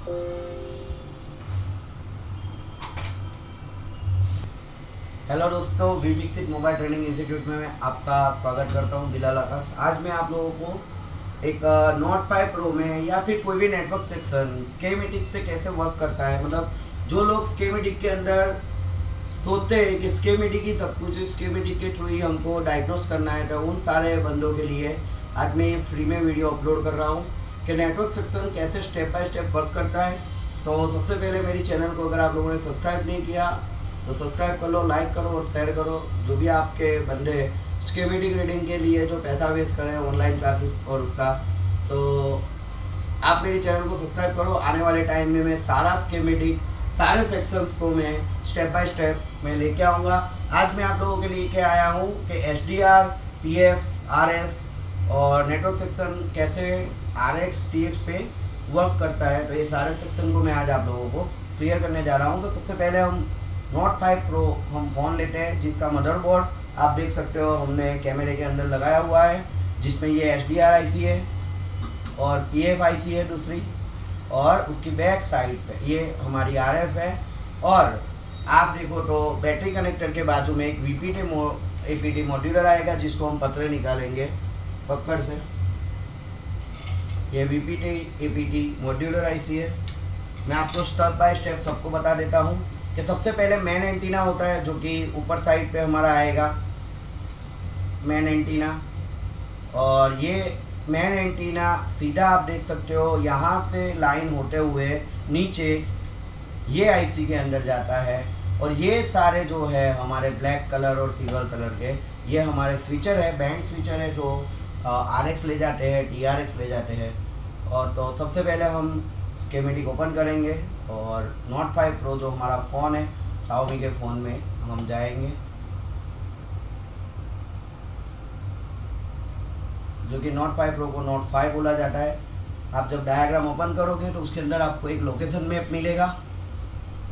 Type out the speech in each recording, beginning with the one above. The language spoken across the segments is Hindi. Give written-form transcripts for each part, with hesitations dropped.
हेलो दोस्तों, V fixit mobile training institute में मैं आपका स्वागत करता हूं। बिलाल आकाश। आज मैं आप लोगों को एक नोट 5 प्रो में या फिर कोई भी नेटवर्क सेक्शन स्कीमेटिक से कैसे वर्क करता है, मतलब जो लोग स्कीमेटिक के अंदर सोचते हैं कि स्कीमेटिक ही सब कुछ, स्कीमेटिक के थ्रू ही हमको डायग्नोस करना है, तो उन सारे बंदों के लिए आज मैं ये फ्री में वीडियो अपलोड कर रहा हूँ कि नेटवर्क सेक्शन कैसे स्टेप बाय स्टेप वर्क करता है। तो सबसे पहले मेरी चैनल को अगर आप लोगों ने सब्सक्राइब नहीं किया तो सब्सक्राइब कर लो, लाइक करो और शेयर करो। जो भी आपके बंदे स्कीमेटिक रीडिंग के लिए जो पैसा वेस्ट करें ऑनलाइन क्लासेस और उसका, तो आप मेरे चैनल को सब्सक्राइब करो। आने वाले टाइम में मैं सारा स्कीमेटिक, सारे सेक्शंस को मैं स्टेप बाय स्टेप मैं लेके आऊँगा। आज मैं आप लोगों के लिए क्या आया हूँ कि HDR, PF, RF और नेटवर्क सेक्शन कैसे RX TX पे वर्क करता है, तो ये सारे सेक्शन को मैं आज आप लोगों को क्लियर करने जा रहा हूँ। तो सबसे पहले हम नोट 5 प्रो हम फ़ोन लेते हैं, जिसका मदरबोर्ड आप देख सकते हो हमने कैमरे के अंदर लगाया हुआ है, जिसमें ये HDR IC है और PF IC है दूसरी, और उसकी बैक साइड पे ये हमारी RF है। और आप देखो तो बैटरी कनेक्टर के बाजू में एक APT मॉड्यूलर आएगा, जिसको हम पतरे निकालेंगे पकड़ से। ये VPT APT मॉड्यूलर IC है। मैं आपको स्टेप बाय स्टेप सबको बता देता हूँ कि सबसे पहले मेन एंटीना होता है, जो कि ऊपर साइड पे हमारा आएगा मेन एंटीना। और ये मेन एंटीना सीधा आप देख सकते हो यहाँ से लाइन होते हुए नीचे ये आईसी के अंदर जाता है। और ये सारे जो है हमारे ब्लैक कलर और सिल्वर कलर के, ये हमारे स्विचर है, बैंड स्विचर है, जो RX ले जाते हैं, TRX ले जाते हैं। और तो सबसे पहले हम स्कीमेटिक ओपन करेंगे और नोट 5 प्रो जो हमारा फ़ोन है, Xiaomi के फ़ोन में हम जाएंगे, जो कि नोट 5 प्रो को नोट 5 बोला जाता है। आप जब डायग्राम ओपन करोगे तो उसके अंदर आपको एक लोकेशन मैप मिलेगा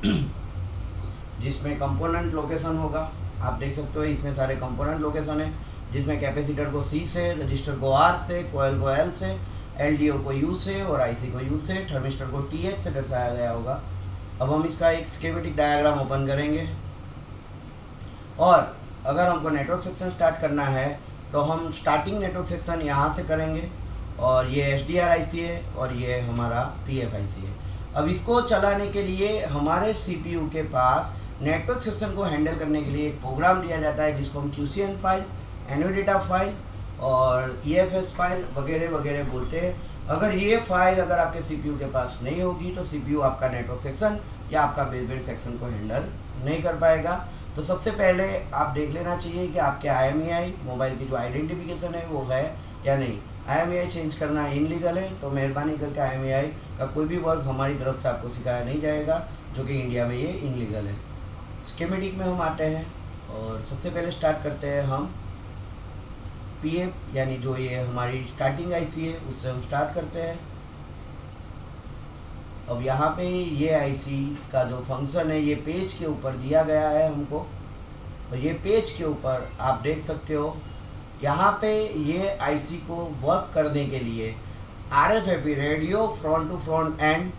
जिसमें कंपोनेंट लोकेशन होगा। आप देख सकते हो इसमें सारे कंपोनेंट लोकेशन है, जिसमें कैपेसिटर को C से, रजिस्टर को R से, कोयल को L से, LDO को U से और IC को U से, थर्मिस्टर को TH से दर्शाया गया होगा। अब हम इसका एक स्कीमेटिक डायग्राम ओपन करेंगे और अगर हमको नेटवर्क सेक्शन स्टार्ट करना है तो हम स्टार्टिंग नेटवर्क सेक्शन यहाँ से करेंगे। और ये HDR IC है और ये हमारा PF IC है। अब इसको चलाने के लिए हमारे CPU के पास नेटवर्क सेक्शन को हैंडल करने के लिए एक प्रोग्राम दिया जाता है, जिसको हम QCN फाइल, एनोडेटा फाइल और EFS फाइल वगैरह वगैरह बोलते हैं। अगर ये फाइल अगर आपके CPU के पास नहीं होगी तो CPU आपका नेटवर्क सेक्शन या आपका बेसबैंड सेक्शन को हैंडल नहीं कर पाएगा। तो सबसे पहले आप देख लेना चाहिए कि आपके IMEI मोबाइल की जो आइडेंटिफिकेशन है वो है या नहीं। IMEI चेंज करना इनलीगल है, तो मेहरबानी करके IMEI का कोई भी वर्क हमारी तरफ से आपको सिखाया नहीं जाएगा, जो कि इंडिया में ये इनलीगल है। स्कीमेटिक में हम आते हैं और सबसे पहले स्टार्ट करते हैं हम PF, यानी जो ये हमारी स्टार्टिंग IC है उससे हम स्टार्ट करते हैं। अब यहाँ पे ये IC का जो फंक्शन है ये पेज के ऊपर दिया गया है हमको, और ये पेज के ऊपर आप देख सकते हो यहाँ पे ये IC को वर्क करने के लिए RFFE radio front to front end,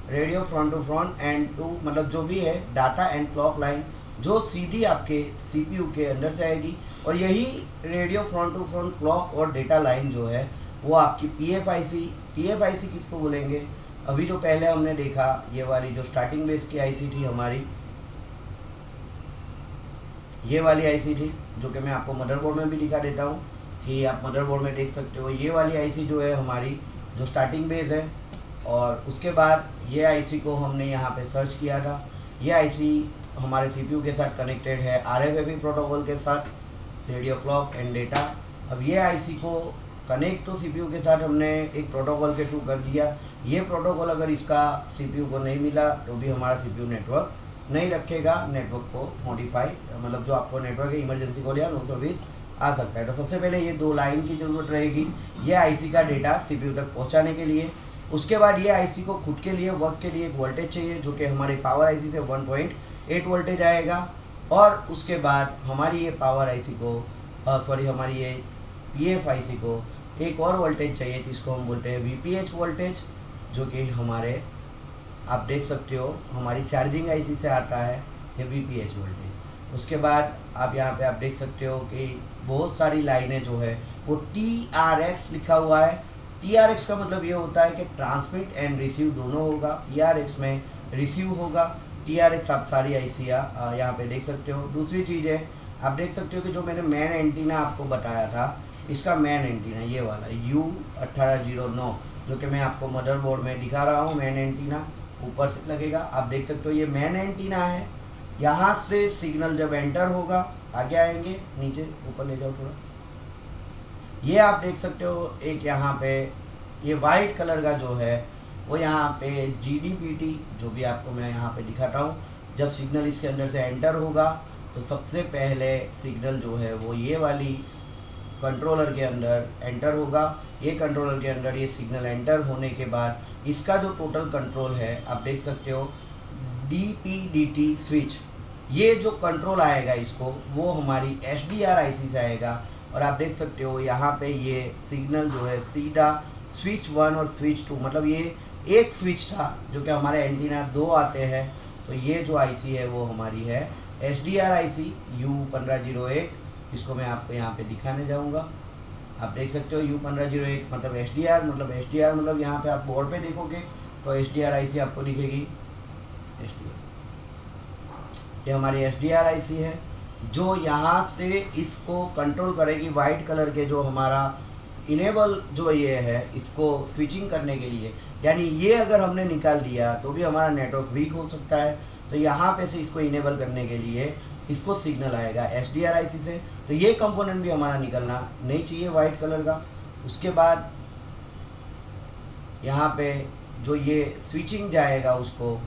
radio front to front end two, मतलब जो भी है डाटा एंड क्लॉक लाइन जो सीधी आपके CPU के अंदर से आएगी। और यही radio front to front clock और डेटा लाइन जो है वो आपकी PF IC किसको बोलेंगे, अभी जो पहले हमने देखा ये वाली जो स्टार्टिंग बेस की IC थी हमारी, ये वाली IC थी, जो कि मैं आपको मदरबोर्ड में भी दिखा देता हूँ कि आप मदरबोर्ड में देख सकते हो। ये वाली IC जो है हमारी जो स्टार्टिंग बेस है, और उसके बाद ये IC को हमने यहाँ पे सर्च किया था। ये IC हमारे CPU के साथ कनेक्टेड है RFFE प्रोटोकॉल के साथ, रेडियो क्लॉक एंड डेटा। अब ये IC को कनेक्ट तो CPU के साथ हमने एक प्रोटोकॉल के थ्रू कर दिया। ये प्रोटोकॉल अगर इसका CPU को नहीं मिला तो भी हमारा CPU नेटवर्क नहीं रखेगा, नेटवर्क को मॉडिफाई, मतलब जो आपको नेटवर्क है इमरजेंसी कॉल या 920 आ सकता है। तो सबसे पहले ये 2 लाइन की ज़रूरत रहेगी ये IC का डेटा CPU तक पहुंचाने के लिए। उसके बाद ये IC को खुद के लिए वर्क के लिए एक वोल्टेज चाहिए, जो कि हमारे पावर IC से 1.8 वोल्टेज आएगा। और उसके बाद हमारी ये पावर IC को हमारी ये PF IC को एक और वोल्टेज चाहिए, जिसको हम बोलते हैं VPH वोल्टेज, जो कि हमारे आप देख सकते हो हमारी चार्जिंग आईसी से आता है ये वीपीएच वोल्टेज। उसके बाद आप यहाँ पे आप देख सकते हो कि बहुत सारी लाइनें जो है वो TRX लिखा हुआ है। TRX का मतलब ये होता है कि ट्रांसमिट एंड रिसीव दोनों होगा, TRX में रिसीव होगा। TRX आप सारी आईसी यहाँ पे देख सकते हो। दूसरी चीज़ है आप देख सकते हो कि जो मैंने मेन एंटीना आपको बताया था, इसका मेन एंटीना ये वाला U1809 जो कि मैं आपको मदरबोर्ड में दिखा रहा हूँ, मेन एंटीना ऊपर से लगेगा। आप देख सकते हो ये मेन एंटीना है। यहाँ से सिग्नल जब एंटर होगा, आगे आएंगे, नीचे ऊपर ले जाओ थोड़ा, ये आप देख सकते हो एक यहाँ पे ये वाइट कलर का जो है वो यहाँ पे GDPT जो भी आपको मैं यहाँ पे दिखाता हूँ, जब सिग्नल इसके अंदर से एंटर होगा तो सबसे पहले सिग्नल जो है वो ये वाली कंट्रोलर के अंदर एंटर होगा। ये कंट्रोलर के अंदर ये सिग्नल एंटर होने के बाद इसका जो टोटल कंट्रोल है आप देख सकते हो DPDT स्विच, ये जो कंट्रोल आएगा इसको वो हमारी SDR आईसी से आएगा। और आप देख सकते हो यहाँ पे ये सिग्नल जो है सीधा स्विच 1 और स्विच 2, मतलब ये एक स्विच था जो कि हमारे एंटीना 2 आते हैं। तो ये जो आईसी है वो हमारी है SDR आईसी U1501, जिसको मैं आपको यहाँ पे दिखाने जाऊँगा। आप देख सकते हो U1501 मतलब SDR मतलब यहाँ पे आप बोर्ड पे देखोगे तो SDR आईसी आपको दिखेगी। ये हमारी SDR आईसी है जो यहाँ से इसको कंट्रोल करेगी। वाइट कलर के जो हमारा इनेबल जो ये है इसको स्विचिंग करने के लिए, यानी ये अगर हमने निकाल दिया तो भी हमारा नेटवर्क वीक हो सकता है। तो यहाँ पे से इसको इनेबल करने के लिए इसको सिग्नल आएगा SDR आईसी से। तो ये कंपोनेंट भी हमारा निकलना नहीं चाहिए वाइट कलर का। उसके बाद यहाँ पे जो ये स्विचिंग जाएगा उसको,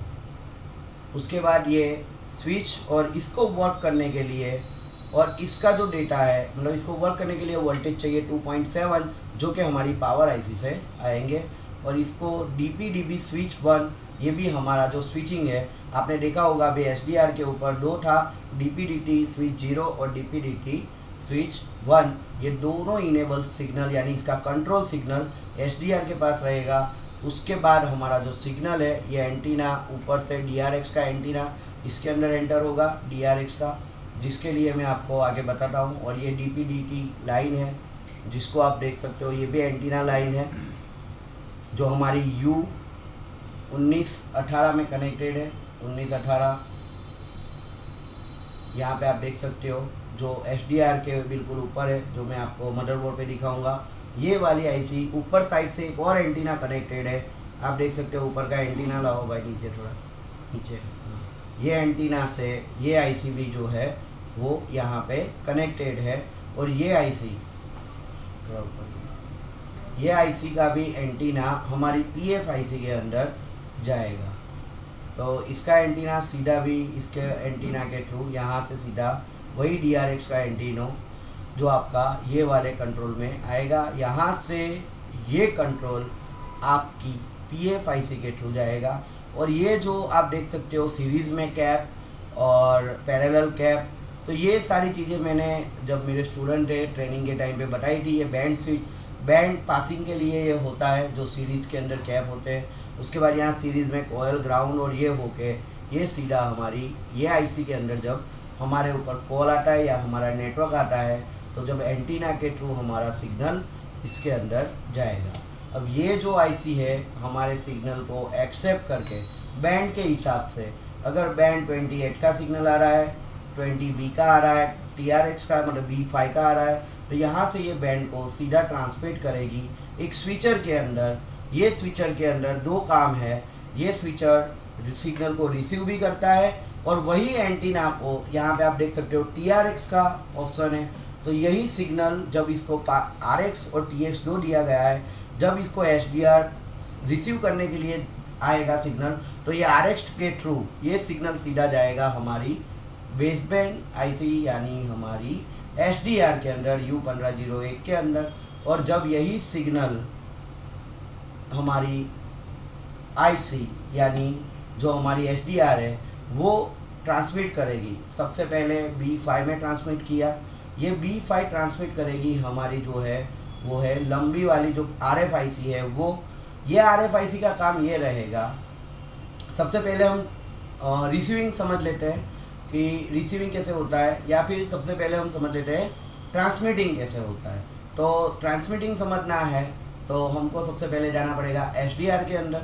उसके बाद ये स्विच और इसको वर्क करने के लिए और इसका जो डेटा है मतलब इसको वर्क करने के लिए वोल्टेज चाहिए 2.7 जो कि हमारी पावर आईसी से आएंगे। और इसको DPDB स्विच 1, ये भी हमारा जो स्विचिंग है आपने देखा होगा अभी SDR के ऊपर 2 था, DPDT स्विच 0 और DPDT स्विच 1, ये दोनों इनेबल सिग्नल यानी इसका कंट्रोल सिग्नल SDR के पास रहेगा। उसके बाद हमारा जो सिग्नल है ये एंटीना ऊपर से DRX का एंटीना इसके अंदर एंटर होगा, DRX का, जिसके लिए मैं आपको आगे बताता हूँ। और ये DPDT लाइन है जिसको आप देख सकते हो, ये भी एंटीना लाइन है जो हमारी U1918 में कनेक्टेड है। 1918 यहाँ पे आप देख सकते हो जो SDR के बिल्कुल ऊपर है, जो मैं आपको मदरबोर्ड पे दिखाऊंगा। ये वाली आईसी ऊपर साइड से एक और एंटीना कनेक्टेड है, आप देख सकते हो ऊपर का एंटीना लाओ भाई नीचे थोड़ा नीचे, ये एंटीना से ये आईसी भी जो है वो यहाँ पे कनेक्टेड है। और ये आईसी ये आईसी का भी एंटीना हमारी PF आईसी के अंदर जाएगा। तो इसका एंटीना सीधा भी इसके एंटीना के थ्रू यहाँ से सीधा वही DRX का एंटीनो जो आपका ये वाले कंट्रोल में आएगा। यहाँ से ये कंट्रोल आपकी PF आईसी के थ्रू जाएगा। और ये जो आप देख सकते हो सीरीज़ में कैप और पैरेलल कैप, तो ये सारी चीज़ें मैंने जब मेरे स्टूडेंट थे ट्रेनिंग के टाइम पे बताई थी। ये बैंड स्विच बैंड पासिंग के लिए ये होता है जो सीरीज़ के अंदर कैप होते हैं। उसके बाद यहाँ सीरीज़ में कोयल ग्राउंड और ये होके ये सीधा हमारी ये आईसी के अंदर जब हमारे ऊपर कॉल आता है या हमारा नेटवर्क आता है तो जब एंटीना के थ्रू हमारा सिग्नल इसके अंदर जाएगा। अब ये जो आईसी है हमारे सिग्नल को एक्सेप्ट करके बैंड के हिसाब से, अगर बैंड 28 का सिग्नल आ रहा है, 20B का आ रहा है, TRX का मतलब B5 का आ रहा है, तो यहाँ से ये बैंड को सीधा ट्रांसमिट करेगी एक स्विचर के अंदर। ये स्विचर के अंदर दो काम है, ये स्विचर सिग्नल को रिसीव भी करता है और वही एंटीना को यहाँ पे आप देख सकते हो TRX का ऑप्शन है। तो यही सिग्नल जब इसको RX और TX दो दिया गया है, जब इसको SDR रिसीव करने के लिए आएगा सिग्नल तो ये RX के थ्रू ये सिग्नल सीधा जाएगा हमारी बेसबैंड आईसी यानी हमारी SDR के अंदर U1501 के अंदर। और जब यही सिग्नल हमारी आईसी यानी जो हमारी SDR है वो ट्रांसमिट करेगी, सबसे पहले B5 में ट्रांसमिट किया, ये B5 ट्रांसमिट करेगी हमारी जो है वो है लंबी वाली जो RFIC है वो। ये RFIC का काम ये रहेगा, सबसे पहले हम रिसीविंग समझ लेते हैं कि रिसीविंग कैसे होता है, या फिर सबसे पहले हम समझ लेते हैं ट्रांसमिटिंग कैसे होता है। तो ट्रांसमिटिंग समझना है तो हमको सबसे पहले जाना पड़ेगा एसडीआर के अंदर।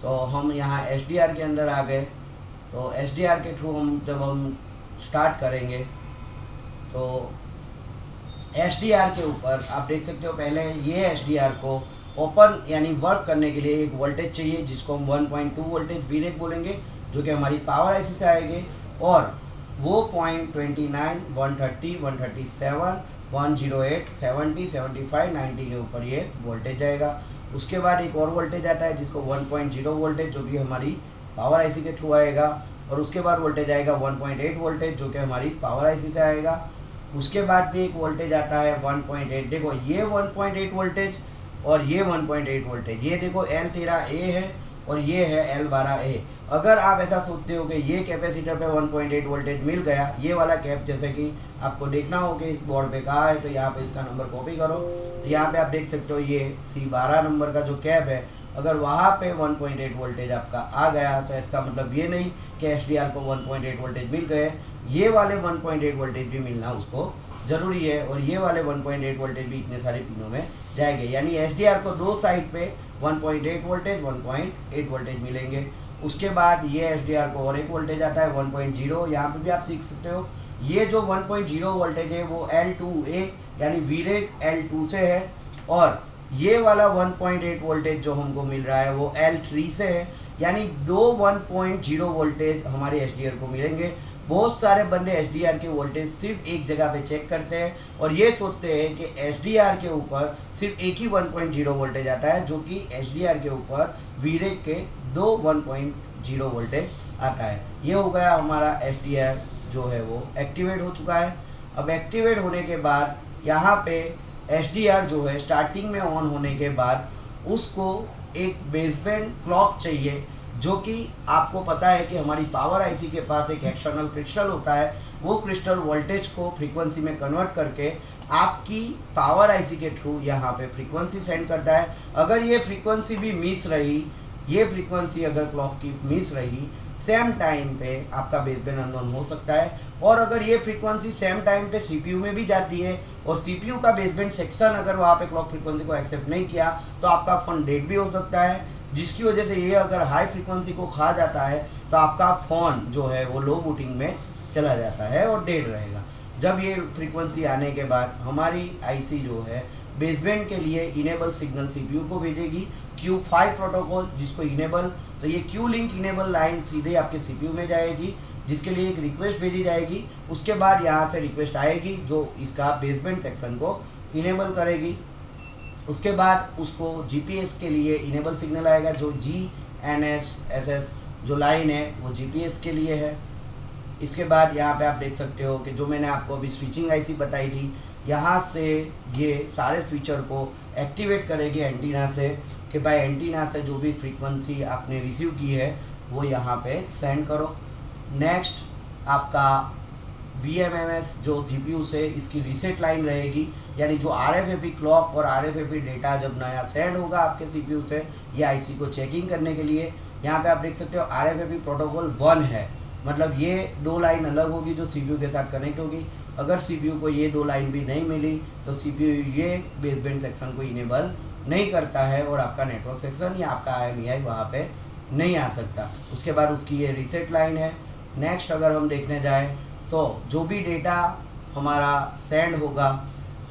तो हम यहाँ एसडीआर के अंदर आ गए। तो एसडीआर के थ्रू जब हम स्टार्ट करेंगे तो एसडीआर के ऊपर आप देख सकते हो, पहले ये एसडीआर को ओपन यानी वर्क करने के लिए एक वोल्टेज चाहिए जिसको हम 1.2 वोल्टेज वीरेक बोलेंगे, जो कि हमारी पावर आईसी से आएगी। और वो 0.29, 130, 137, 108, 70, 75, 90 के ऊपर ये वोल्टेज आएगा। उसके बाद एक और वोल्टेज आता है जिसको 1.0 वोल्टेज, जो भी हमारी पावर आईसी के थ्रू आएगा। और उसके बाद वोल्टेज आएगा 1.8 वोल्टेज, जो कि हमारी पावर आईसी से आएगा। उसके बाद भी एक वोल्टेज आता है 1.8। देखो ये 1.8 वोल्टेज और ये 1.8 वोल्टेज, ये देखो L13A है और ये है L12A। अगर आप ऐसा सोचते हो कि ये कैपेसिटर पे 1.8 वोल्टेज मिल गया, ये वाला कैप जैसे कि आपको देखना हो कि इस बोर्ड पे कहाँ है, तो यहाँ पे इसका नंबर कॉपी करो। तो यहाँ पे आप देख सकते हो ये C12 नंबर का जो कैप है, अगर वहाँ पे 1.8 वोल्टेज आपका आ गया तो इसका मतलब ये नहीं कि एसडीआर को 1.8 वोल्टेज मिल गए, ये वाले 1.8 वोल्टेज भी मिलना उसको ज़रूरी है। और ये वाले 1.8 वोल्टेज भी इतने सारे पिनों में जाएंगे, यानी एसडीआर को दो साइड पे 1.8 वोल्टेज 1.8 वोल्टेज मिलेंगे। उसके बाद ये एसडीआर को और एक वोल्टेज आता है 1.0। यहाँ पे भी आप सीख सकते हो, ये जो 1.0 वोल्टेज है वो L2A यानी वीरेक L2 से है, और ये वाला 1.8 वोल्टेज जो हमको मिल रहा है वो L3 से है, यानी दो 1.0 वोल्टेज हमारे एसडीआर को मिलेंगे। बहुत सारे बंदे एसडीआर के वोल्टेज सिर्फ एक जगह पे चेक करते हैं और ये सोचते हैं कि एसडीआर के ऊपर सिर्फ एक ही 1.0 वोल्टेज आता है, जो कि एसडीआर के ऊपर वीरेक के दो 1.0 वोल्टेज आता है। ये हो गया हमारा एसडीआर जो है वो एक्टिवेट हो चुका है। अब एक्टिवेट होने के बाद यहाँ पे एसडीआर जो है स्टार्टिंग में ऑन होने के बाद उसको एक बेसबैंड क्लॉक चाहिए, जो कि आपको पता है कि हमारी पावर आईसी के पास एक एक्सटर्नल क्रिस्टल होता है। वो क्रिस्टल वोल्टेज को फ्रीक्वेंसी में कन्वर्ट करके आपकी पावर आईसी के थ्रू यहाँ पे फ्रीक्वेंसी सेंड करता है। अगर ये फ्रीक्वेंसी भी मिस रही, ये फ्रीक्वेंसी अगर क्लॉक की मिस रही, सेम टाइम पे आपका बेसबैंड अननोन हो सकता है। और अगर ये फ्रीक्वेंसी सेम टाइम पे सीपीयू में भी जाती है और सीपीयू का बेसबैंड सेक्शन अगर वहाँ पे क्लॉक फ्रीक्वेंसी को एक्सेप्ट नहीं किया तो आपका फोन डेड भी हो सकता है, जिसकी वजह से ये अगर हाई फ्रीक्वेंसी को खा जाता है तो आपका फ़ोन जो है वो लो बूटिंग में चला जाता है और डेड रहेगा। जब ये फ्रीक्वेंसी आने के बाद हमारी आईसी जो है बेसबैंड के लिए इनेबल सिग्नल सीपीयू को भेजेगी Q5 प्रोटोकॉल, जिसको इनेबल, तो ये क्यू लिंक इनेबल लाइन सीधे आपके सीपीयू में जाएगी, जिसके लिए एक रिक्वेस्ट भेजी जाएगी। उसके बाद यहाँ से रिक्वेस्ट आएगी जो इसका बेसबैंड सेक्शन को इनेबल करेगी। उसके बाद उसको जीपीएस के लिए इनेबल सिग्नल आएगा, जो GNSS जो लाइन है वो जीपीएस के लिए है। इसके बाद यहाँ पे आप देख सकते हो कि जो मैंने आपको अभी स्विचिंग आईसी बताई थी, यहाँ से ये सारे स्विचर को एक्टिवेट करेगी एंटीना से, कि भाई एंटीना से जो भी फ्रीक्वेंसी आपने रिसीव की है वो यहाँ पे सेंड करो। नेक्स्ट आपका VMMS जो जीपीयू से इसकी रीसेट लाइन रहेगी, यानी जो RFFE क्लॉक और RFFE डेटा जब नया सेंड होगा आपके सीपीयू से ये आईसी को चेकिंग करने के लिए, यहाँ पे आप देख सकते हो RFFE प्रोटोकॉल 1 है, मतलब ये दो लाइन अलग होगी जो सीपीयू के साथ कनेक्ट होगी। अगर सीपीयू को ये दो लाइन भी नहीं मिली तो सीपीयू ये बेसबैंड सेक्शन को इनेबल नहीं करता है और आपका नेटवर्क सेक्शन या आपका IMEI वहाँ पे नहीं आ सकता। उसके बाद उसकी ये रीसेट लाइन है। नेक्स्ट अगर हम देखने जाएँ तो जो भी डेटा हमारा सेंड होगा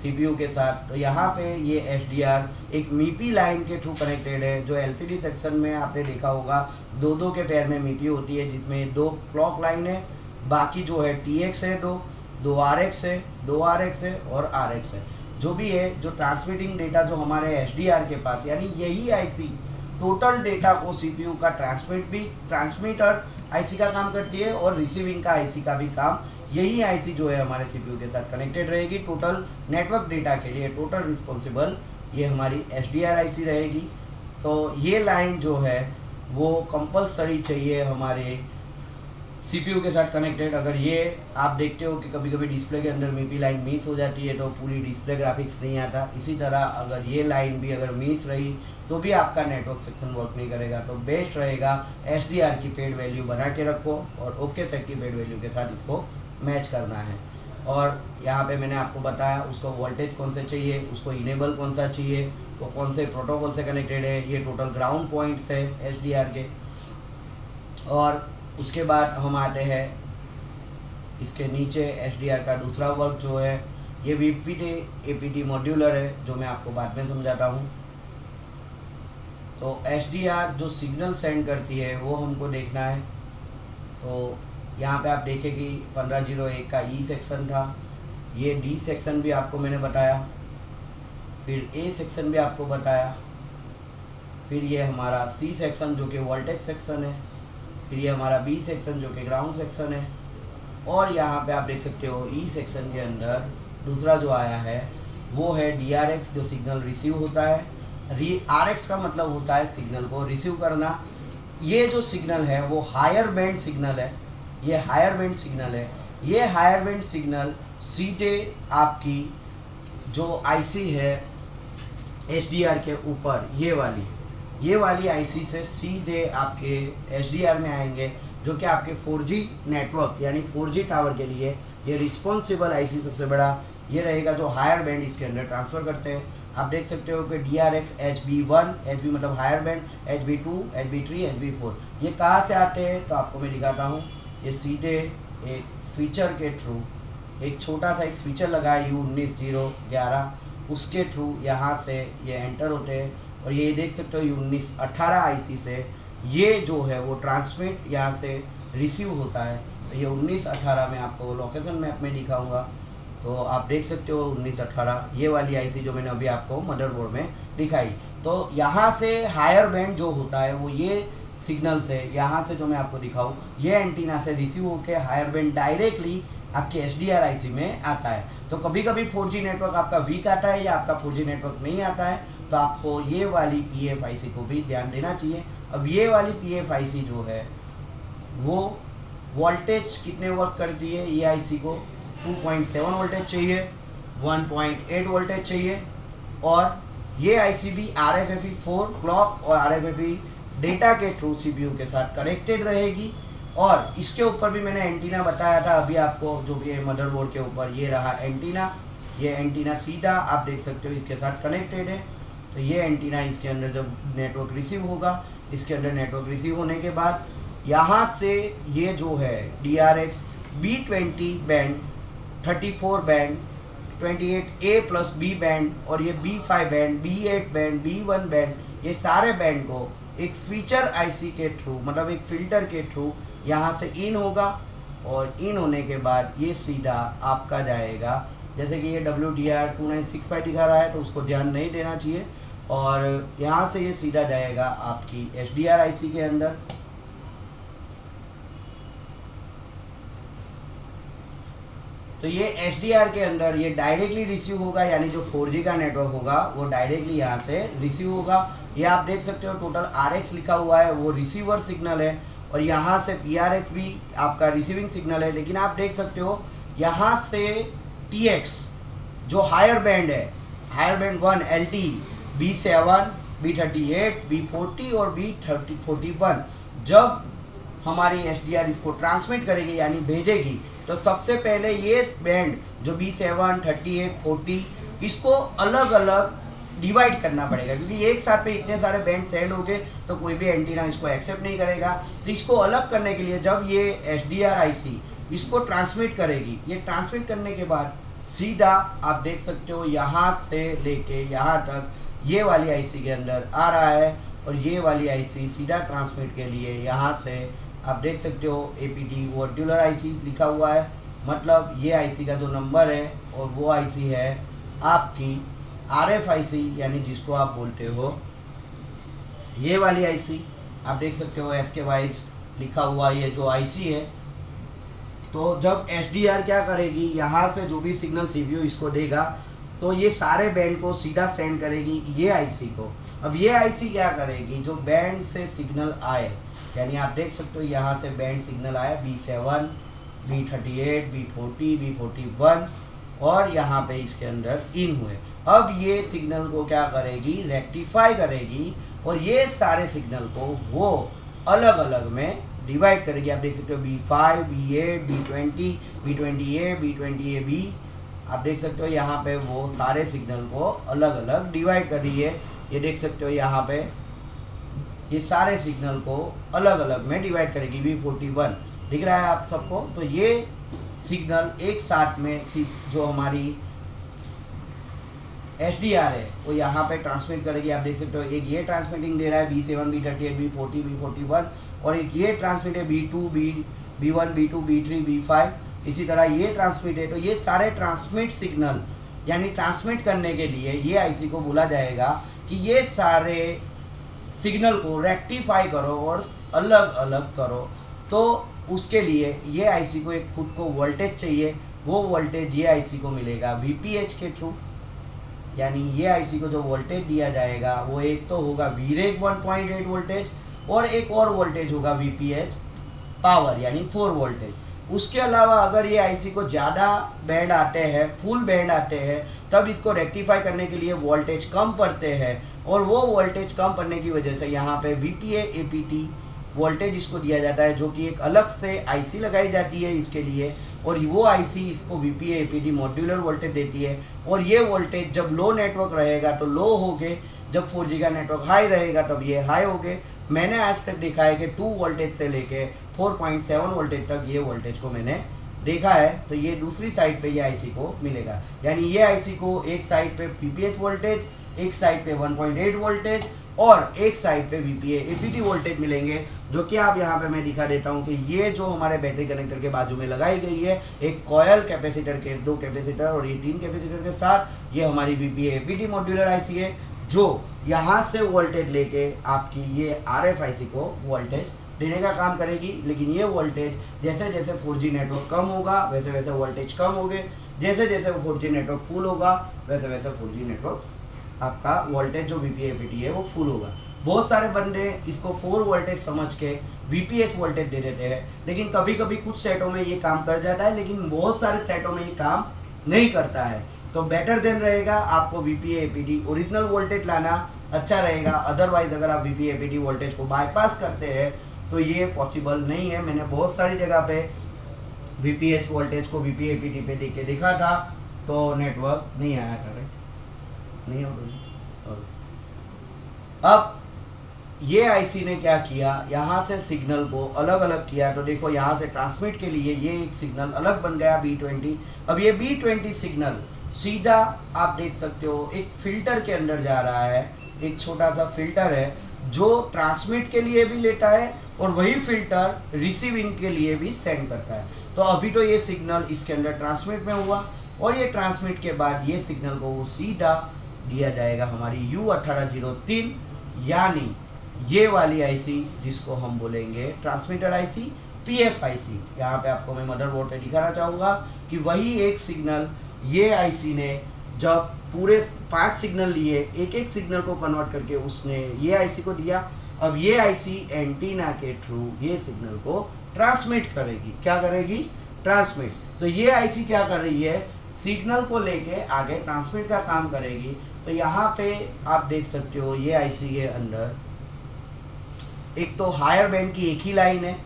सीपीयू के साथ, तो यहाँ पे ये एसडीआर एक मीपी लाइन के थ्रू कनेक्टेड है। जो एलसीडी सेक्शन में आपने देखा होगा दो दो के पैर में मीपी होती है, जिसमें दो क्लॉक लाइन है, बाकी जो है TX है, दो RX है, दो RX है और RX है। जो भी है, जो ट्रांसमिटिंग डेटा जो हमारे एसडीआर के पास, यानी यही आईसी टोटल डेटा को सीपीयू का ट्रांसमीटर आईसी का काम करती है और रिसीविंग का आईसी का भी काम यही आईसी जो है हमारे सीपीयू के साथ कनेक्टेड रहेगी। टोटल नेटवर्क डेटा के लिए टोटल रिस्पॉन्सिबल ये हमारी एसडीआर आईसी रहेगी। तो ये लाइन जो है वो कंपलसरी चाहिए हमारे सीपीयू के साथ कनेक्टेड। अगर ये आप देखते हो कि कभी कभी डिस्प्ले के अंदर मीपी लाइन मिस हो जाती है तो पूरी डिस्प्ले ग्राफिक्स नहीं आता, इसी तरह अगर ये लाइन भी अगर मिस रही तो भी आपका नेटवर्क सेक्शन वर्क नहीं करेगा। तो बेस्ट रहेगा एसडीआर की पेड वैल्यू बना के रखो और ओके सेट की पेड वैल्यू के साथ इसको मैच करना है। और यहाँ पे मैंने आपको बताया उसको वोल्टेज कौन से चाहिए, उसको इनेबल कौन सा चाहिए, वो कौन से प्रोटोकॉल से कनेक्टेड है, ये टोटल ग्राउंड पॉइंट्स है एसडीआर के। और उसके बाद हम आते हैं इसके नीचे एसडीआर का दूसरा वर्क जो है, ये वीपीटी एपीटी मॉड्यूलर है जो मैं आपको बाद में समझाता हूँ। तो एसडीआर जो सिग्नल सेंड करती है वो हमको देखना है। तो यहाँ पे आप देखें कि 1501 का ई सेक्शन था, ये डी सेक्शन भी आपको मैंने बताया, फिर ए सेक्शन भी आपको बताया, फिर ये हमारा सी सेक्शन जो कि वोल्टेज सेक्शन है, फिर ये हमारा बी सेक्शन जो कि ग्राउंड सेक्शन है। और यहाँ पे आप देख सकते हो ई सेक्शन के अंदर दूसरा जो आया है वो है डीआरएक्स जो सिग्नल रिसीव होता है। आरएक्स का मतलब होता है सिग्नल को रिसीव करना। ये जो सिग्नल है वो हायर बैंड सिग्नल है, ये हायर बैंड सिग्नल है। ये हायर बैंड सिग्नल सीधे आपकी जो आईसी है एसडीआर के ऊपर ये वाली आईसी से सीधे आपके एसडीआर में आएंगे, जो कि आपके 4G नेटवर्क यानी 4G टावर के लिए ये रिस्पॉन्सिबल आईसी सबसे बड़ा ये रहेगा जो हायर बैंड इसके अंदर ट्रांसफ़र करते हैं। आप देख सकते हो कि DRX HB1, HB मतलब higher band, HB2, HB3, HB4 ये कहाँ से आते हैं तो आपको मैं दिखाता हूँ। ये सीधे एक स्विचर के थ्रू, एक छोटा सा एक स्विचर लगा है U19011, उसके थ्रू यहाँ से ये एंटर होते हैं। और ये देख सकते हो U1918 आईसी से ये जो है वो ट्रांसमिट यहाँ से रिसीव होता है। तो ये 1918 में आपको लोकेशन मैप में दिखाऊंगा, तो आप देख सकते हो 1918 ये वाली आईसी जो मैंने अभी आपको मदरबोर्ड में दिखाई। तो यहाँ से हायर बैंड जो होता है वो ये सिग्नल से यहाँ से जो मैं आपको दिखाऊँ ये एंटीना से रिसीव होकर हायर बैंड डायरेक्टली आपके एसडीआर आईसी में आता है। तो कभी कभी 4G नेटवर्क आपका वीक आता है या आपका 4G नेटवर्क नहीं आता है तो आपको ये वाली PFIC को भी ध्यान देना चाहिए। अब ये वाली PFIC जो है वो वोल्टेज कितने वर्क करती है, ये आईसी को 2.7 वोल्टेज चाहिए, 1.8 वोल्टेज चाहिए। और ये आईसी भी RFFE4 क्लॉक और RFFE डेटा के थ्रू सीपीयू के साथ कनेक्टेड रहेगी। और इसके ऊपर भी मैंने एंटीना बताया था अभी आपको, जो कि मदरबोर्ड के ऊपर ये रहा एंटीना, ये एंटीना सीधा आप देख सकते हो इसके साथ कनेक्टेड है। तो ये एंटीना इसके अंदर जब नेटवर्क रिसीव होगा, इसके अंदर नेटवर्क रिसीव होने के बाद यहाँ से ये जो है DRX B20 band, 34 band, 28A plus B band और ये B5 band, B8 band, B1 band, ये सारे बैंड को एक स्विचर आईसी के थ्रू मतलब एक फिल्टर के थ्रू यहाँ से इन होगा। और इन होने के बाद ये सीधा आपका जाएगा, जैसे कि ये WDR2965 दिखा रहा है तो उसको ध्यान नहीं देना चाहिए। और यहाँ से ये सीधा जाएगा आपकी एसडीआर आईसी के अंदर। तो ये एसडीआर के अंदर ये डायरेक्टली रिसीव होगा, यानी जो 4G का नेटवर्क होगा वो डायरेक्टली यहाँ से रिसीव होगा। ये आप देख सकते हो टोटल RX लिखा हुआ है वो रिसीवर सिग्नल है और यहाँ से PRX भी आपका रिसीविंग सिग्नल है। लेकिन आप देख सकते हो यहाँ से TX जो हायर बैंड है, higher band 1 LT B7, B38, B40 और B41 जब हमारी एसडीआर इसको ट्रांसमिट करेगी यानी भेजेगी तो सबसे पहले ये बैंड जो B7, 38, 40 इसको अलग अलग डिवाइड करना पड़ेगा, क्योंकि एक साथ पे इतने सारे बैंड सेंड हो गए तो कोई भी एंटीना इसको एक्सेप्ट नहीं करेगा। तो इसको अलग करने के लिए जब ये एसडीआर आईसी इसको ट्रांसमिट करेगी, ये ट्रांसमिट करने के बाद सीधा आप देख सकते हो यहाँ से लेके यहाँ तक ये वाली आईसी के अंदर आ रहा है। और ये वाली आईसी सीधा ट्रांसमिट के लिए यहाँ से आप देख सकते हो एपीटी मॉड्यूलर आईसी लिखा हुआ है, मतलब ये आईसी का जो नंबर है और वो आईसी है आपकी RFIC यानी जिसको आप बोलते हो ये वाली आईसी। आप देख सकते हो SK वाइज लिखा हुआ ये जो आईसी है। तो जब एसडीआर क्या करेगी, यहाँ से जो भी सिग्नल सीपीयू इसको देगा तो ये सारे बैंड को सीधा सेंड करेगी ये आईसी को। अब ये आईसी क्या करेगी, जो बैंड से सिग्नल आए यानी आप देख सकते हो यहाँ से बैंड सिग्नल आया B7, B38, B40, B41 और यहाँ पे इसके अंदर इन हुए। अब ये सिग्नल को क्या करेगी, रेक्टिफाई करेगी और ये सारे सिग्नल को वो अलग अलग में डिवाइड करेगी। आप देख सकते हो B5, B8, B20, B20A, B20AB, आप देख सकते हो यहाँ पे वो सारे सिग्नल को अलग अलग डिवाइड कर रही है। ये देख सकते हो यहाँ पे ये सारे सिग्नल को अलग अलग में डिवाइड करेगी। B41 दिख रहा है आप सबको। तो ये सिग्नल एक साथ में जो हमारी SDR है वो यहाँ पे ट्रांसमिट करेगी। आप देख सकते हो एक ये ट्रांसमिटिंग दे रहा है B7, B38, B40, B41 और एक ये ट्रांसमिट है B2, B1, B2, B3, B5, इसी तरह ये ट्रांसमिट है। तो ये सारे ट्रांसमिट सिग्नल यानी ट्रांसमिट करने के लिए ये आईसी को बोला जाएगा कि ये सारे सिग्नल को रेक्टिफाई करो और अलग अलग करो। तो उसके लिए ये आईसी को एक खुद को वोल्टेज चाहिए। वो वोल्टेज ये आईसी को मिलेगा VPH के थ्रू, यानी ये आईसी को जो वोल्टेज दिया जाएगा वो एक तो होगा VREG 1.8 वोल्टेज और एक और वोल्टेज होगा VPH पावर यानी 4 वोल्टेज। उसके अलावा अगर ये आईसी को ज़्यादा बैंड आते हैं, फुल बैंड आते हैं, तब इसको रेक्टिफाई करने के लिए वोल्टेज कम पड़ते हैं और वो वोल्टेज कम पड़ने की वजह से यहाँ पे VPA APT वोल्टेज इसको दिया जाता है, जो कि एक अलग से आईसी लगाई जाती है इसके लिए और वो आईसी इसको VPA APT मॉड्यूलर वोल्टेज देती है। और ये वोल्टेज जब लो नेटवर्क रहेगा तो लो होगे, जब 4G का नेटवर्क हाई रहेगा तब ये हाई होगे। मैंने आज तक देखा है कि 2 वोल्टेज से लेके 4.7 वोल्टेज तक ये वोल्टेज को मैंने देखा है। तो ये दूसरी साइड पे ये आईसी को मिलेगा, यानी ये आईसी को एक साइड पे VPH वोल्टेज, एक साइड पे 1.8 वोल्टेज और एक साइड पे VPA APT वोल्टेज मिलेंगे, जो कि आप यहाँ पे मैं दिखा देता हूँ कि ये जो हमारे बैटरी कनेक्टर के बाजू में लगाई गई है, एक कॉयल कैपेसिटर के 2 कैपेसिटर और ये 3 कैपेसिटर के साथ ये हमारी VPA APT मॉड्यूलर आईसी है, जो यहाँ से वोल्टेज लेके आपकी ये RFIC को वोल्टेज देने का काम करेगी। लेकिन ये वोल्टेज जैसे जैसे 4G नेटवर्क कम होगा वैसे वैसे वोल्टेज कम होगे, जैसे जैसे 4G नेटवर्क फुल होगा वैसे वैसे 4G नेटवर्क आपका वोल्टेज जो VPA APT है वो फुल होगा। बहुत सारे बंदे इसको 4 वोल्टेज समझ के VPH वोल्टेज दे देते हैं, लेकिन कभी कभी कुछ सेटों में ये काम कर जाता है, लेकिन बहुत सारे सेटों में ये काम नहीं करता है। तो बेटर देन रहेगा आपको VPA APT ओरिजिनल वोल्टेज लाना अच्छा रहेगा। अदरवाइज अगर आप VPA APT वोल्टेज को बाईपास करते हैं तो ये पॉसिबल नहीं है। मैंने बहुत सारी जगह पे VPH वोल्टेज को VPA APT पे देख के देखा था तो नेटवर्क नहीं आया था, नहीं हो। अब ये आईसी ने क्या किया, यहाँ से सिग्नल को अलग अलग किया। तो देखो यहाँ से ट्रांसमिट के लिए ये एक सिग्नल अलग बन गया B20। अब ये B20 सिग्नल सीधा आप देख सकते हो एक फिल्टर के अंदर जा रहा है। एक छोटा सा फिल्टर है जो ट्रांसमिट के लिए भी लेता है और वही फिल्टर रिसीविंग के लिए भी सेंड करता है। तो अभी तो ये सिग्नल इसके अंदर ट्रांसमिट में हुआ और ये ट्रांसमिट के बाद ये सिग्नल को वो सीधा दिया जाएगा हमारी U1803, यानी ये वाली आईसी जिसको हम बोलेंगे ट्रांसमीटर आईसी PFIC। यहाँ पे आपको मैं मदरबोर्ड पे दिखाना चाहूँगा कि वही एक सिग्नल ये आईसी ने जब पूरे 5 सिग्नल लिए, एक एक सिग्नल को कन्वर्ट करके उसने ये आईसी को दिया। अब ये आईसी एंटीना के थ्रू ये सिग्नल को ट्रांसमिट करेगी। क्या करेगी? ट्रांसमिट। तो ये आईसी क्या कर रही है, सिग्नल को लेके आगे ट्रांसमिट का काम करेगी। तो यहाँ पे आप देख सकते हो ये आईसी के अंदर एक तो हायर बैंड की एक ही लाइन है,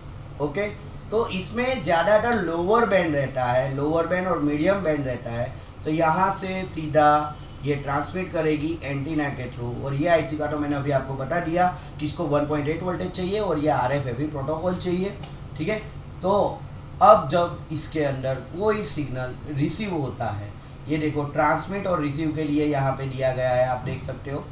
ओके। तो इसमें ज़्यादातर लोअर बैंड रहता है, लोअर बैंड और मीडियम बैंड रहता है। तो यहाँ से सीधा ये ट्रांसमिट करेगी एंटीना के थ्रू। और ये आईसी का तो मैंने अभी आपको बता दिया कि इसको 1.8 वोल्टेज चाहिए और ये RFIP प्रोटोकॉल चाहिए, ठीक है। तो अब जब इसके अंदर कोई सिग्नल रिसीव होता है, ये देखो ट्रांसमिट और रिसीव के लिए यहाँ पे दिया गया है, आप देख सकते हो।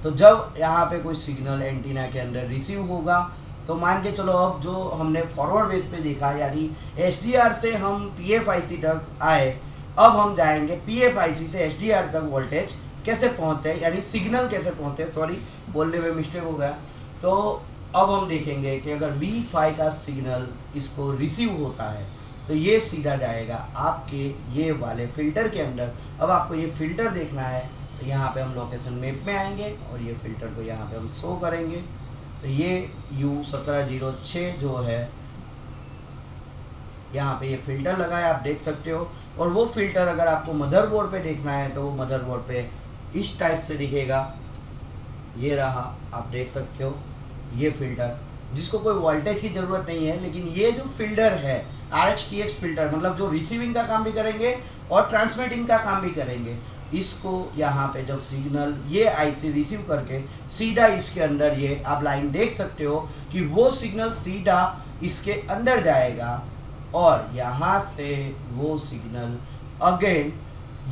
तो जब यहाँ पे कोई सिग्नल एंटीना के अंदर रिसीव होगा तो मान के चलो अब जो हमने फॉरवर्ड बेस पे देखा, यानी SDR से हम PFIC तक आए, अब हम जाएंगे PFIC से SDR तक वोल्टेज कैसे पहुँचते हैं, यानी सिग्नल कैसे पहुँचते हैं। सॉरी, बोलने में मिस्टेक हो गया। तो अब हम देखेंगे कि अगर B5 का सिग्नल इसको रिसीव होता है तो ये सीधा जाएगा आपके ये वाले फिल्टर के अंदर। अब आपको ये फिल्टर देखना है तो यहाँ पे हम लोकेशन मैप में आएंगे और ये फिल्टर को यहाँ पे हम शो करेंगे। तो ये U1706 जो है यहाँ पे ये फिल्टर लगा है, आप देख सकते हो। और वो फिल्टर अगर आपको मदरबोर्ड पे देखना है तो वो मदरबोर्ड पे इस टाइप से दिखेगा। ये रहा, आप देख सकते हो ये फिल्टर, जिसको कोई वोल्टेज की ज़रूरत नहीं है, लेकिन ये जो फिल्टर है RX-TX फिल्टर, मतलब जो रिसीविंग का काम भी करेंगे और ट्रांसमिटिंग का काम भी करेंगे। इसको यहाँ पे जब सिग्नल ये आईसी रिसीव करके सीधा इसके अंदर, ये आप लाइन देख सकते हो कि वो सिग्नल सीधा इसके अंदर जाएगा और यहाँ से वो सिग्नल अगेन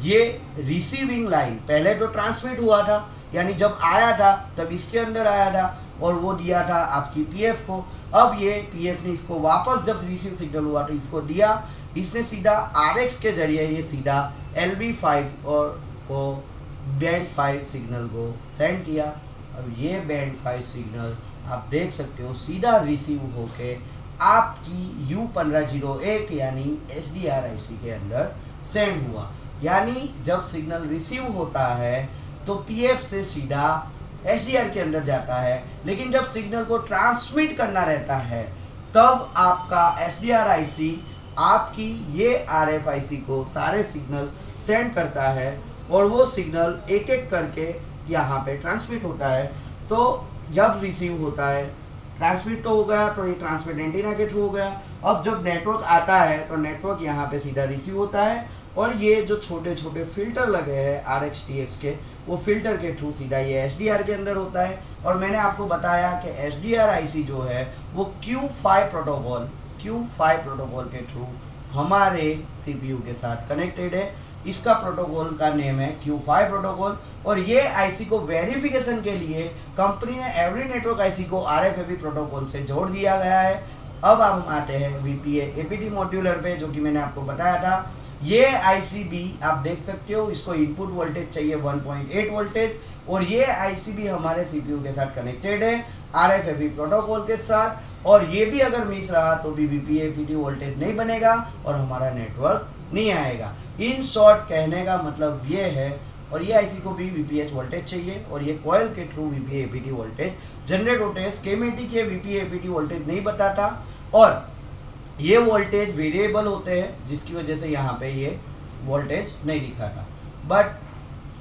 ये रिसीविंग लाइन, पहले तो ट्रांसमिट हुआ था, यानी जब आया था तब इसके अंदर आया था और वो दिया था आपकी पीएफ को। अब ये पीएफ ने इसको वापस जब रिसीव सिग्नल हुआ तो इसको दिया, इसने सीधा आरएक्स के जरिए ये सीधा LB5 और को बैंड 5 सिग्नल को सेंड किया। अब ये बैंड 5 सिग्नल आप देख सकते हो सीधा रिसीव होके आपकी U1501 यानी SDR/IC के अंदर सेंड हुआ। यानी जब सिग्नल रिसीव होता है तो पीएफ से सीधा एसडीआर के अंदर जाता है, लेकिन जब सिग्नल को ट्रांसमिट करना रहता है तब आपका SDR/IC आपकी ये RF-IC को सारे सिग्नल सेंड करता है और वो सिग्नल एक एक करके यहाँ पे ट्रांसमिट होता है। तो जब रिसीव होता है, ट्रांसमिट तो हो गया, तो ये ट्रांसमिट एंटीना के थ्रू हो गया। अब जब नेटवर्क आता है तो नेटवर्क यहाँ पे सीधा रिसीव होता है और ये जो छोटे छोटे फिल्टर लगे हैं RX-TX के, वो फिल्टर के थ्रू सीधा ये SDR के अंदर होता है। और मैंने आपको बताया कि SDR/IC जो है वो Q5 प्रोटोकॉल के थ्रू हमारे CPU के साथ कनेक्टेड है। इसका प्रोटोकॉल का नेम है Q5 प्रोटोकॉल। और ये IC को वेरिफिकेशन के लिए कंपनी ने एवरी नेटवर्क IC को RFAP प्रोटोकॉल से जोड़ दिया गया है। अब हम आते हैं VPA APT मॉड्यूलर पे, जो कि मैंने आपको बताया था। ये ICB आप देख सकते हो, इसको इनपुट वोल्टेज चाहिए 1.8 वोल्टेज और ये ICB हमारे CPU के साथ कनेक्टेड है RFAP प्रोटोकॉल के साथ। और ये भी अगर मिस रहा तो भी VPA APT वोल्टेज नहीं बनेगा और हमारा नेटवर्क नहीं आएगा। इन शॉर्ट कहने का मतलब ये है। और ये IC को भी VPH वोल्टेज चाहिए और ये कॉइल के through VPA APT voltage generate होते हैं। स्कीमेटिक ये VPA APT वोल्टेज नहीं बताता और ये वोल्टेज वेरिएबल होते हैं, जिसकी वजह से यहाँ पे ये वोल्टेज नहीं दिखाता। बट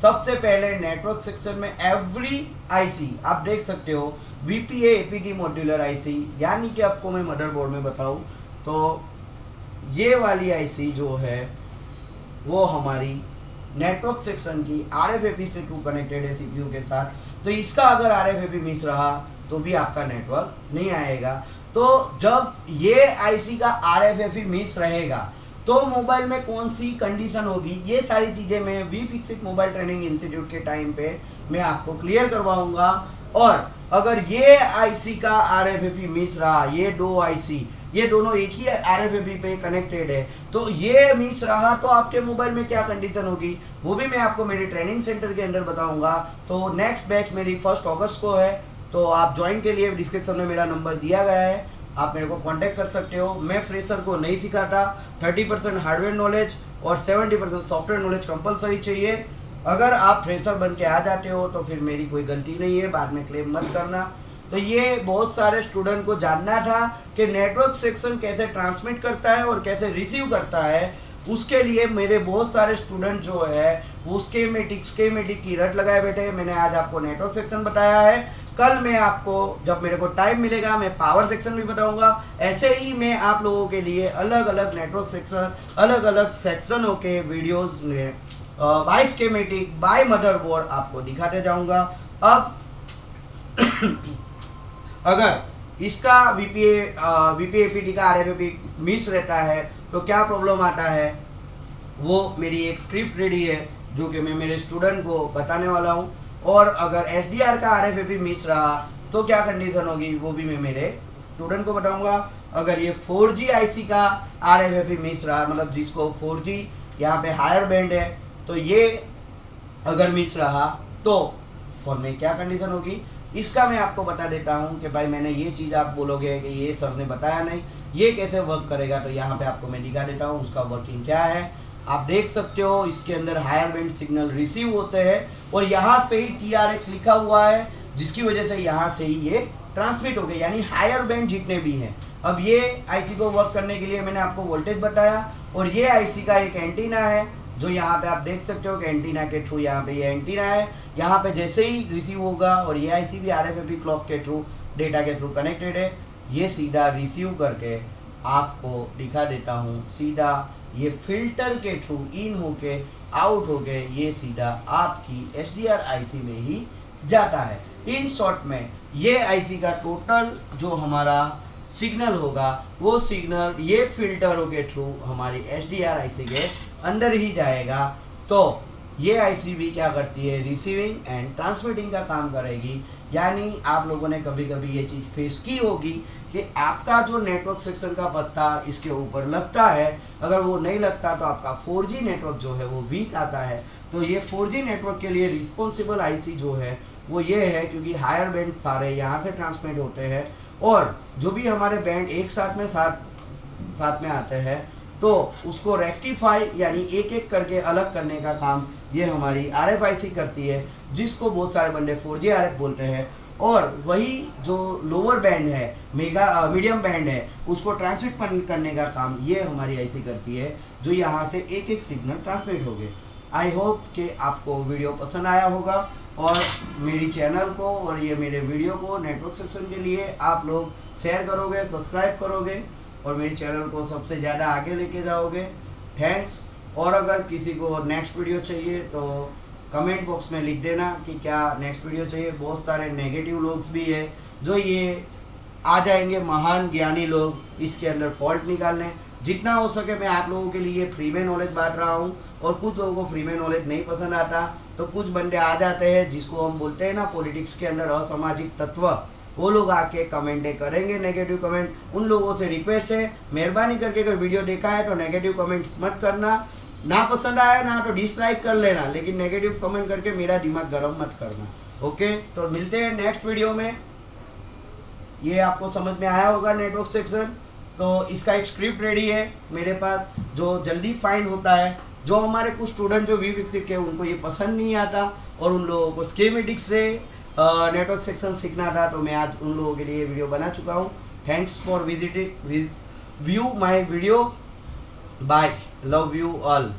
सबसे पहले नेटवर्क सेक्शन में एवरी IC आप देख सकते हो VPA APT मॉड्यूलर IC, यानी कि आपको मैं मदरबोर्ड में बताऊं तो ये वाली IC जो है वो हमारी नेटवर्क सेक्शन की RFAP से टू कनेक्टेड है CPU के साथ। तो इसका अगर RFAP मिस रहा तो भी आपका नेटवर्क नहीं आएगा। तो जब ये IC का RFAP मिस रहेगा तो मोबाइल में कौन सी कंडीशन होगी, ये सारी चीज़ें मैं वी-फिक्सिट मोबाइल ट्रेनिंग इंस्टीट्यूट के टाइम पे मैं आपको क्लियर करवाऊंगा। और अगर ये IC का RFAP मिस रहा, ये दो IC ये दोनों एक ही RFAP पे कनेक्टेड है, तो ये मिस रहा तो आपके मोबाइल में क्या कंडीशन होगी वो भी मैं आपको मेरे ट्रेनिंग सेंटर के अंदर बताऊंगा। तो नेक्स्ट बैच मेरी 1 अगस्त को है, तो आप ज्वाइन के लिए डिस्क्रिप्शन में मेरा नंबर दिया गया है, आप मेरे को कांटेक्ट कर सकते हो। मैं फ्रेशर को नहीं सिखाता, 30% हार्डवेयर नॉलेज और 70% सॉफ्टवेयर नॉलेज कंपलसरी चाहिए। अगर आप फ्रेशर बन के आ जाते हो तो फिर मेरी कोई गलती नहीं है, बाद में क्लेम मत करना। तो ये बहुत सारे स्टूडेंट को जानना था कि नेटवर्क सेक्शन कैसे ट्रांसमिट करता है और कैसे रिसीव करता है। उसके लिए मेरे बहुत सारे स्टूडेंट जो है वो स्कीमेटिक की रट लगाए बैठे हैं। मैंने आज आपको नेटवर्क सेक्शन बताया है, कल मैं आपको जब मेरे को टाइम मिलेगा मैं पावर सेक्शन भी बताऊंगा। ऐसे ही मैं आप लोगों के लिए अलग अलग नेटवर्क सेक्शन, अलग अलग सेक्शनों के वीडियोस में बाय स्कीमेटिक बाय मदरबोर्ड आपको दिखाते जाऊंगा। अब अगर इसका VPA APT का RFAP मिस रहता है तो क्या प्रॉब्लम आता है, वो मेरी एक स्क्रिप्ट रेडी है जो कि मैं मेरे स्टूडेंट को बताने वाला हूँ। और अगर SDR का RFAP मिस रहा तो क्या कंडीशन होगी वो भी मैं मेरे स्टूडेंट को बताऊंगा। अगर ये 4G IC का RFAP मिस रहा, मतलब जिसको 4G यहाँ पे हायर बैंड है, तो ये अगर मिस रहा तो फोन में क्या कंडीशन होगी, इसका मैं आपको बता देता हूँ कि भाई मैंने ये चीज़, आप बोलोगे कि ये सर ने बताया नहीं, ये कैसे वर्क करेगा, तो यहाँ पे आपको मैं दिखा देता हूँ उसका वर्किंग क्या है। आप देख सकते हो इसके अंदर हायर बैंड सिग्नल रिसीव होते हैं और यहाँ पे ही TRX लिखा हुआ है, जिसकी वजह से यहाँ से ही ये ट्रांसमिट हो गए, यानी हायर बैंड जितने भी हैं। अब ये आईसी को वर्क करने के लिए मैंने आपको वोल्टेज बताया, और ये आईसी का एक एंटीना है जो यहाँ पे आप देख सकते हो कि एंटीना के थ्रू यहाँ पे ये एंटीना है, यहाँ पे जैसे ही रिसीव होगा, और ये आईसी भी RFFP क्लॉक के थ्रू, डेटा के थ्रू कनेक्टेड है। ये सीधा रिसीव करके आपको दिखा देता हूँ, सीधा ये फिल्टर के थ्रू इन होके आउट होके ये सीधा आपकी SDR आईसी में ही जाता है। इन शॉर्ट में ये आईसी का टोटल जो हमारा सिग्नल होगा वो सिग्नल ये फिल्टरों के थ्रू हमारी SDR आईसी के अंदर ही जाएगा। तो ये आईसी भी क्या करती है, रिसीविंग एंड ट्रांसमिटिंग का काम करेगी। यानी आप लोगों ने कभी कभी ये चीज़ फेस की होगी कि आपका जो नेटवर्क सेक्शन का पत्ता इसके ऊपर लगता है, अगर वो नहीं लगता तो आपका 4G नेटवर्क जो है वो वीक आता है। तो ये 4G नेटवर्क के लिए रिस्पॉन्सिबल आईसी जो है वो ये है, क्योंकि हायर बैंड सारे यहाँ से ट्रांसमिट होते हैं, और जो भी हमारे बैंड एक साथ में आते हैं तो उसको रेक्टिफाई यानी एक एक करके अलग करने का काम ये हमारी RFIC करती है, जिसको बहुत सारे बंदे 4G RF बोलते हैं। और वही जो लोअर बैंड है, मीडियम बैंड है, उसको ट्रांसमिट करने का काम ये हमारी आईसी करती है, जो यहाँ से एक एक सिग्नल ट्रांसमिट हो गए। आई होप कि आपको वीडियो पसंद आया होगा, और मेरी चैनल को और ये मेरे वीडियो को नेटवर्क सेक्शन के लिए आप लोग शेयर करोगे, सब्सक्राइब करोगे, और मेरी चैनल को सबसे ज़्यादा आगे लेके जाओगे। थैंक्स। और अगर किसी को नेक्स्ट वीडियो चाहिए तो कमेंट बॉक्स में लिख देना कि क्या नेक्स्ट वीडियो चाहिए। बहुत सारे नेगेटिव लोग भी है जो ये आ जाएंगे, महान ज्ञानी लोग, इसके अंदर फॉल्ट निकालने। जितना हो सके मैं आप लोगों के लिए फ्री में नॉलेज बांट रहा हूँ, और कुछ लोगों को फ्री में नॉलेज नहीं पसंद आता, तो कुछ बंदे आ जाते हैं जिसको हम बोलते हैं ना पॉलिटिक्स के अंदर असामाजिक तत्व, वो लोग आके कमेंट करेंगे नेगेटिव कमेंट। उन लोगों से रिक्वेस्ट है, मेहरबानी करके अगर वीडियो देखा है तो नेगेटिव कमेंट्स मत करना, ना पसंद आया ना तो डिसलाइक कर लेना, लेकिन नेगेटिव कमेंट करके मेरा दिमाग गर्म मत करना। ओके, तो मिलते हैं नेक्स्ट वीडियो में। ये आपको समझ में आया होगा नेटवर्क सेक्शन। तो इसका एक स्क्रिप्ट रेडी है मेरे पास जो जल्दी फाइंड होता है। जो हमारे कुछ स्टूडेंट जो विकसित के उनको ये पसंद नहीं आता, और उन लोगों को स्कीमेटिक्स से नेटवर्क सेक्शन सीखना था, तो मैं आज उन लोगों के लिए वीडियो बना चुका हूँ। Thanks for visiting view my video. Bye, love you all.